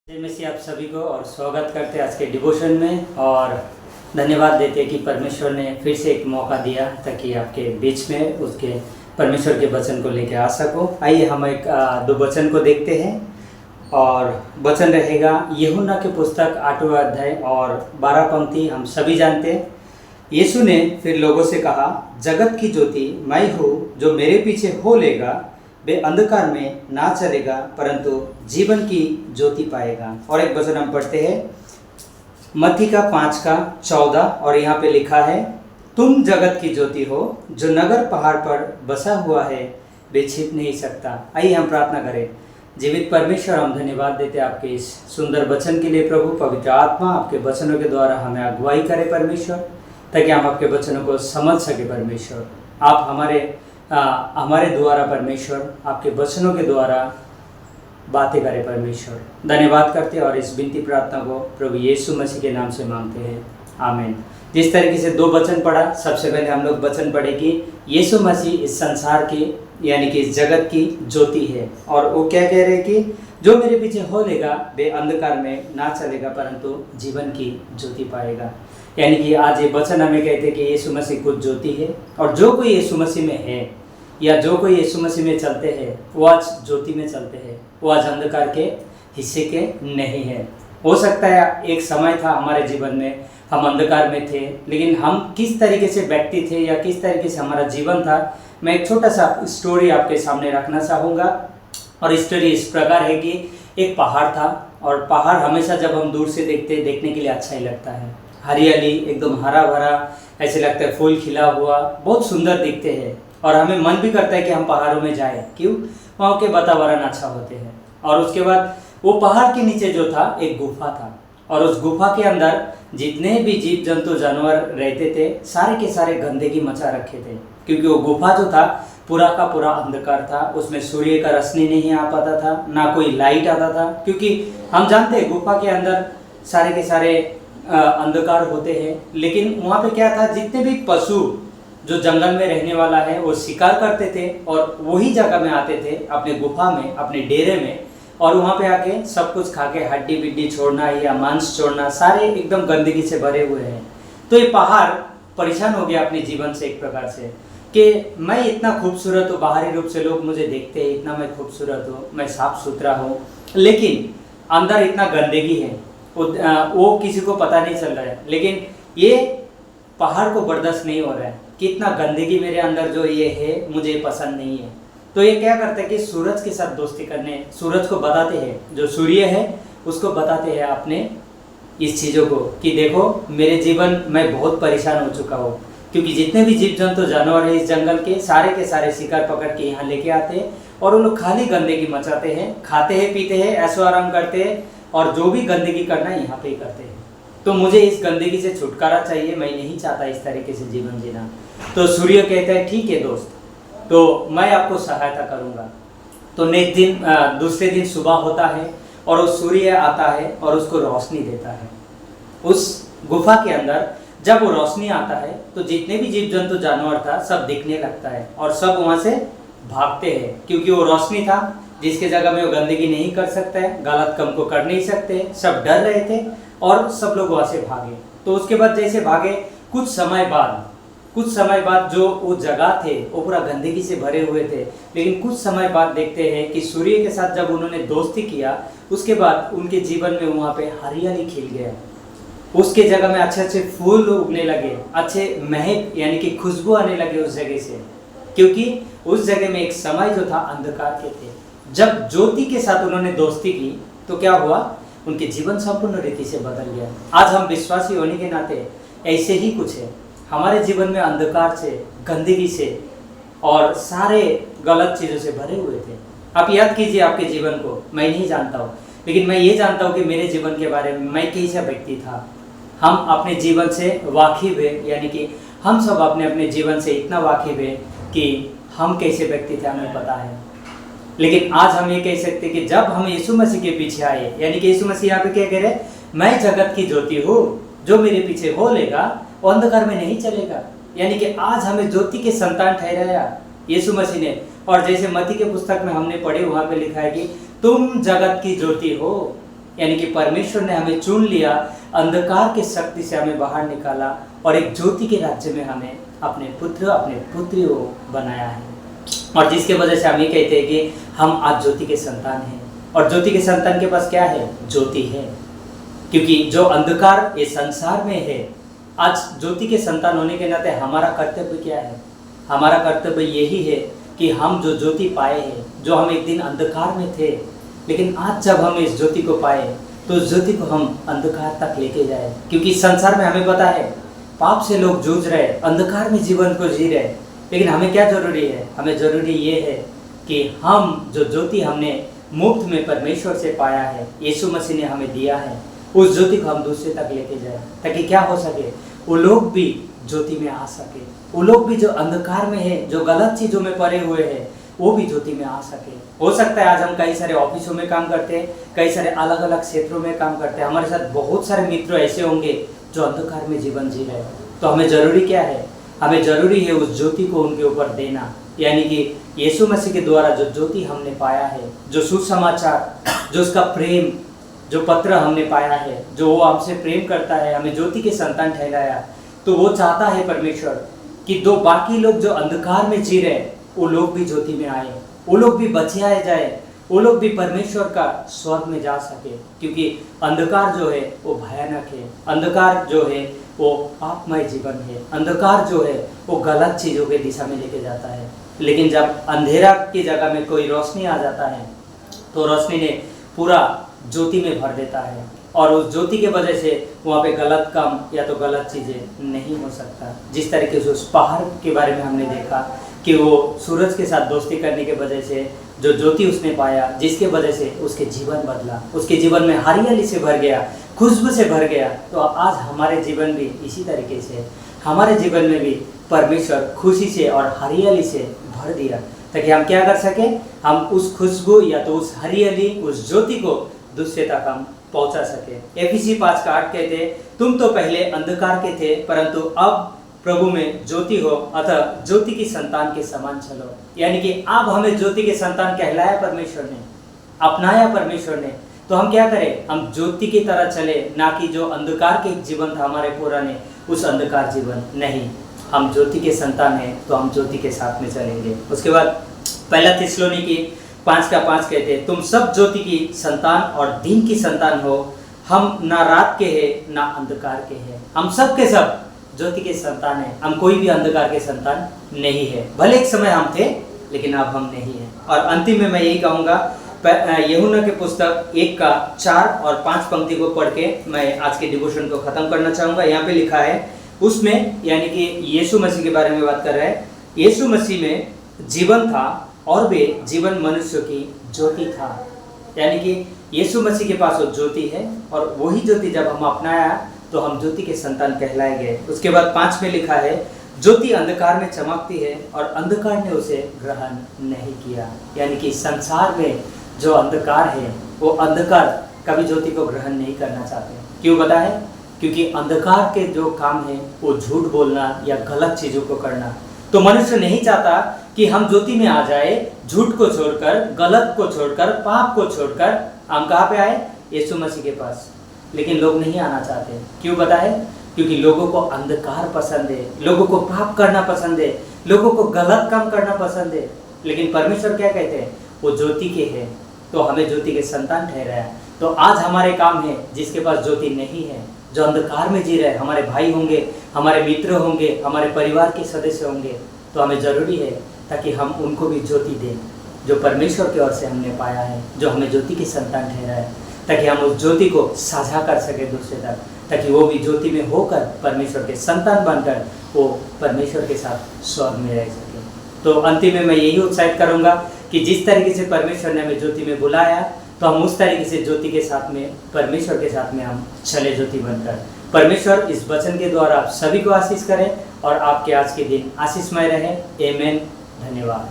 जय मसीह आप सभी को और स्वागत करते हैं आज के डिवोशन में। और धन्यवाद देते हैं कि परमेश्वर ने फिर से एक मौका दिया ताकि आपके बीच में उसके परमेश्वर के वचन को लेकर आ सको। आइए हम दो वचन को देखते हैं और वचन रहेगा यूहन्ना की पुस्तक 8वां अध्याय और 12 पंक्ति। हम सभी जानते हैं, यीशु ने फिर लोगों से कहा, जगत की ज्योति मैं हूँ, जो मेरे पीछे हो लेगा वे अंधकार में ना चलेगा परंतु जीवन की ज्योति पाएगा। और एक वचन हम पढ़ते हैं मत्ती का 5:14 और यहाँ पे लिखा है, तुम जगत की ज्योति हो, जो नगर पहाड़ पर बसा हुआ है वे छिप नहीं सकता। आइए हम प्रार्थना करें। जीवित परमेश्वर, हम धन्यवाद देते हैं आपके इस सुंदर वचन के लिए। प्रभु पवित्र आत्मा आपके वचनों के द्वारा हमें अगुवाई करे परमेश्वर, ताकि हम आपके वचनों को समझ सके परमेश्वर। आप हमारे द्वारा परमेश्वर आपके वचनों के द्वारा बातें करें परमेश्वर। धन्यवाद करते हैं और इस विनती प्रार्थना को प्रभु यीशु मसीह के नाम से मांगते हैं, आमीन। जिस तरीके से दो वचन पढ़ा, सबसे पहले हम लोग वचन पढ़े कि यीशु मसीह इस संसार की यानी कि इस जगत की ज्योति है। और वो क्या कह रहे हैं कि जो मेरे पीछे हो लेगा वे अंधकार में ना चलेगा परंतु जीवन की ज्योति पाएगा। यानी कि आज ये वचन हमें कहते हैं कि यीशु मसीह कुछ ज्योति है और जो कोई यीशु मसीह में है या जो कोई यीशु मसीह में चलते हैं वो आज ज्योति में चलते हैं, वो आज अंधकार के हिस्से के नहीं है। हो सकता है एक समय था हमारे जीवन में हम अंधकार में थे, लेकिन हम किस तरीके से व्यक्ति थे या किस तरीके से हमारा जीवन था, मैं एक छोटा सा स्टोरी आपके सामने रखना चाहूँगा। और स्टोरी इस प्रकार है कि एक पहाड़ था और पहाड़ हमेशा जब हम दूर से देखने के लिए अच्छा ही लगता है। हरियाली एकदम हरा भरा, ऐसे लगता है फूल खिला हुआ, बहुत सुंदर दिखते हैं और हमें मन भी करता है कि हम पहाड़ों में जाएं। क्यों? वहाँ के वातावरण अच्छा होते हैं। और उसके बाद वो पहाड़ के नीचे जो था एक गुफा था और उस गुफा के अंदर जितने भी जीव जंतु जानवर रहते थे सारे के सारे गंदगी मचा रखे थे, क्योंकि वो गुफा जो था पूरा का पूरा अंधकार था। उसमें सूर्य का रोशनी नहीं आ पाता था, ना कोई लाइट आता था, क्योंकि हम जानते हैं गुफा के अंदर सारे के सारे अंधकार होते हैं। लेकिन वहाँ पे क्या था, जितने भी पशु जो जंगल में रहने वाला है वो शिकार करते थे और वही जगह में आते थे अपने गुफा में, अपने डेरे में, और वहाँ पे आके सब कुछ खा के हड्डी बिड्डी छोड़ना या मांस छोड़ना, सारे एकदम गंदगी से भरे हुए हैं। तो ये पहाड़ परेशान हो गया अपने जीवन से एक प्रकार से कि मैं इतना खूबसूरत हूँ, बाहरी रूप से लोग मुझे देखते हैं इतना मैं खूबसूरत हूँ, मैं साफ सुथरा हूँ, लेकिन अंदर इतना गंदगी है वो किसी को पता नहीं चल रहा है। लेकिन ये पहाड़ को बर्दाश्त नहीं हो रहा है कि इतना गंदगी मेरे अंदर जो ये है मुझे पसंद नहीं है। तो ये क्या करते हैं कि सूरज के साथ दोस्ती करने, सूरज को बताते हैं, जो सूर्य है उसको बताते हैं अपने इस चीज़ों को कि देखो मेरे जीवन में बहुत परेशान हो चुका हूँ, क्योंकि जितने भी जीव जंतु जानवर है इस जंगल के सारे शिकार पकड़ के यहाँ लेके आते हैं और वो लोग खाली गंदगी मचाते हैं, खाते हैं, पीते हैं, ऐशो आराम करते हैं और जो भी गंदगी करना है यहाँ पे ही करते हैं। तो मुझे इस गंदगी से छुटकारा चाहिए, मैं नहीं चाहता इस तरीके से जीवन जीना। तो सूर्य कहता है ठीक है दोस्त, तो मैं आपको सहायता करूँगा। तो नेक्स्ट दूसरे दिन सुबह होता है और उस सूर्य आता है और उसको रोशनी देता है। उस गुफा के अंदर जब वो रोशनी आता है तो जितने भी जीव जंतु जानवर था सब दिखने लगता है और सब वहाँ से भागते हैं, क्योंकि वो रोशनी था जिसके जगह में वो गंदगी नहीं कर सकता है, गलत काम को कर नहीं सकते, सब डर रहे थे और सब लोग वहाँ से भागे। तो उसके बाद जैसे भागे कुछ समय बाद जो वो जगह थे वो पूरा गंदगी से भरे हुए थे, लेकिन कुछ समय बाद देखते हैं कि सूर्य के साथ जब उन्होंने दोस्ती किया उसके बाद उनके जीवन में वहाँ पे हरियाली खिल गया, उसके जगह में अच्छे अच्छे फूल उगने लगे, अच्छे महक यानी कि खुशबू आने लगे उस जगह से, क्योंकि उस जगह में एक समय जो था अंधकार के थे। जब ज्योति के साथ उन्होंने दोस्ती की तो क्या हुआ, उनके जीवन संपूर्ण रीति से बदल गया। आज हम विश्वासी होने के नाते ऐसे ही कुछ है, हमारे जीवन में अंधकार से, गंदगी से और सारे गलत चीज़ों से भरे हुए थे। आप याद कीजिए आपके जीवन को, मैं नहीं जानता हूँ, लेकिन मैं ये जानता हूँ कि मेरे जीवन के बारे में मैं कैसा व्यक्ति था। हम अपने जीवन से वाकिफ है, यानी कि हम सब अपने अपने जीवन से इतना वाकिफ है कि हम कैसे व्यक्ति थे हमें पता है। लेकिन आज हम ये कह सकते कि जब हम यीशु मसीह के पीछे आए, यानी कि यीशु मसीह यहाँ पे क्या कह रहे, मैं जगत की ज्योति हूँ, जो मेरे पीछे हो लेगा वो अंधकार में नहीं चलेगा। यानी कि आज हमें ज्योति के संतान ठहराया यीशु मसीह ने। और जैसे मत्ती के पुस्तक में हमने पढ़े वहाँ पे लिखा है कि तुम जगत की ज्योति हो, यानी कि परमेश्वर ने हमें चुन लिया, अंधकार के शक्ति से हमें बाहर निकाला और एक ज्योति के राज्य में हमें अपने पुत्र अपने पुत्रियों बनाया है। और जिसके वजह से हम ये कहते हैं कि हम आज ज्योति के संतान हैं। और ज्योति के संतान के पास क्या है? ज्योति है। क्योंकि जो अंधकार इस संसार में है, आज ज्योति के संतान होने के नाते हमारा कर्तव्य क्या है? हमारा कर्तव्य यही है कि हम जो ज्योति पाए हैं, जो हम एक दिन अंधकार में थे, लेकिन आज जब हम इस ज्योति को पाए तो उस ज्योति को हम अंधकार तक लेके जाए। क्योंकि संसार में हमें पता है पाप से लोग जूझ रहे, अंधकार में जीवन को जी रहे, लेकिन हमें क्या जरूरी है? हमें जरूरी ये है कि हम जो ज्योति हमने मुफ्त में परमेश्वर से पाया है, यीशु मसीह ने हमें दिया है, उस ज्योति को हम दूसरे तक लेके जाए, ताकि क्या हो सके? वो लोग भी ज्योति में आ सके, वो लोग भी जो अंधकार में है, जो गलत चीज़ों में पड़े हुए हैं, वो भी ज्योति में आ सके। हो सकता है आज हम कई सारे ऑफिसों में काम करते हैं, कई सारे अलग अलग क्षेत्रों में काम करते हैं, हमारे साथ बहुत सारे मित्र ऐसे होंगे जो अंधकार में जीवन जी रहे हैं। तो हमें जरूरी क्या है? हमें जरूरी है उस ज्योति को उनके ऊपर देना, यानी कि यीशु मसीह के द्वारा जो ज्योति हमने पाया है, जो सुसमाचार, जो उसका प्रेम, जो पत्र हमने पाया है, जो वो हमसे प्रेम करता है, हमें ज्योति के संतान ठहराया, तो वो चाहता है परमेश्वर कि दो बाकी लोग जो अंधकार में जी रहे, वो लोग भी ज्योति में आए, वो लोग भी बचाए जाए, वो लोग भी परमेश्वर का स्वर्ग में जा सके। क्योंकि अंधकार जो है वो भयानक है, अंधकार जो है वो पापमय जीवन है, अंधकार जो है वो गलत चीज़ों के दिशा में लेके जाता है। लेकिन जब अंधेरा की जगह में कोई रोशनी आ जाता है तो रोशनी ने पूरा ज्योति में भर देता है, और उस ज्योति के वजह से वहाँ पे गलत काम या तो गलत चीज़ें नहीं हो सकता। जिस तरीके से उस पहाड़ के बारे में हमने देखा कि वो सूरज के साथ दोस्ती करने के वजह से जो ज्योति उसने पाया, जिसके वजह से उसके जीवन बदला, उसके जीवन में हरियाली से भर गया, खुशबू से भर गया। तो आज हमारे जीवन भी इसी तरीके से, हमारे जीवन में भी परमेश्वर खुशी से और हरियाली से भर दिया, ताकि हम क्या कर सके? हम उस खुशबू या तो उस हरियाली, उस ज्योति को दूसरे तक हम पहुंचा सके। एफिसी 5:8 कहते, तुम तो पहले अंधकार के थे, परंतु अब प्रभु में ज्योति हो, अतः ज्योति की संतान के समान चलो। यानी कि अब हमें ज्योति के संतान कहलाया परमेश्वर ने, अपनाया परमेश्वर ने, तो हम क्या करें? हम ज्योति की तरह चले, ना कि जो अंधकार के जीवन था हमारे पुराने, उस अंधकार जीवन नहीं। हम ज्योति के संतान हैं तो हम ज्योति के साथ में चलेंगे। उसके बाद पहला थिस्सलुनीकी 5:5 कहते हैं, तुम सब ज्योति की संतान और दिन की संतान हो, हम ना रात के हैं ना अंधकार के हैं। हम सब के सब ज्योति के संतान हैं, हम कोई भी अंधकार के संतान नहीं है। भले एक समय हम थे, लेकिन अब हम नहीं हैं। और अंतिम में मैं यही कहूँगा, यूहन्ना के पुस्तक 1:4 और 5 पंक्ति को पढ़ के मैं आज के डिवोशन को ख़त्म करना चाहूँगा। यहाँ पे लिखा है, उसमें यानी कि यीशु मसीह के बारे में बात कर रहा है, यीशु मसीह में जीवन था और वे जीवन मनुष्य की ज्योति था। यानी कि यीशु मसीह के पास वो ज्योति है, और वही ज्योति जब हम अपनाया तो हम ज्योति के संतान कहलाए गए। उसके बाद 5 में लिखा है, ज्योति अंधकार में चमकती है और अंधकार ने उसे ग्रहण नहीं किया। यानी कि संसार में जो अंधकार है, वो अंधकार कभी ज्योति को ग्रहण नहीं करना चाहते। क्यों पता है? क्योंकि अंधकार के जो काम है वो झूठ बोलना या गलत चीज़ों को करना। तो मनुष्य नहीं चाहता कि हम ज्योति में आ जाए, झूठ को छोड़कर, गलत को छोड़कर, पाप को छोड़कर हम कहाँ पे आए? यीशु मसीह के पास। लेकिन लोग नहीं आना चाहते। क्यों पता है? क्योंकि लोगों को अंधकार पसंद है, लोगों को पाप करना पसंद है, लोगों को गलत काम करना पसंद है। लेकिन परमेश्वर क्या कहते हैं? वो ज्योति के हैं, तो हमें ज्योति के संतान ठहराया। तो आज हमारे काम है, जिसके पास ज्योति नहीं है, जो अंधकार में जी रहे, हमारे भाई होंगे, हमारे मित्र होंगे, हमारे परिवार के सदस्य होंगे, तो हमें ज़रूरी है ताकि हम उनको भी ज्योति दें, जो परमेश्वर की ओर से हमने पाया है, जो हमें ज्योति के संतान ठहराया है, ताकि हम उस ज्योति को साझा कर सके दूसरे तक, ताकि वो भी ज्योति में होकर परमेश्वर के संतान बनकर वो परमेश्वर के साथ स्वर्ग में रह सके। तो अंतिम में मैं यही उत्साहित करूँगा कि जिस तरीके से परमेश्वर ने हमें ज्योति में बुलाया, तो हम उस तरीके से ज्योति के साथ में, परमेश्वर के साथ में हम चले ज्योति बनकर। परमेश्वर इस वचन के द्वारा आप सभी को आशीष करें और आपके आज के दिन आशीषमय रहे। आमीन। धन्यवाद।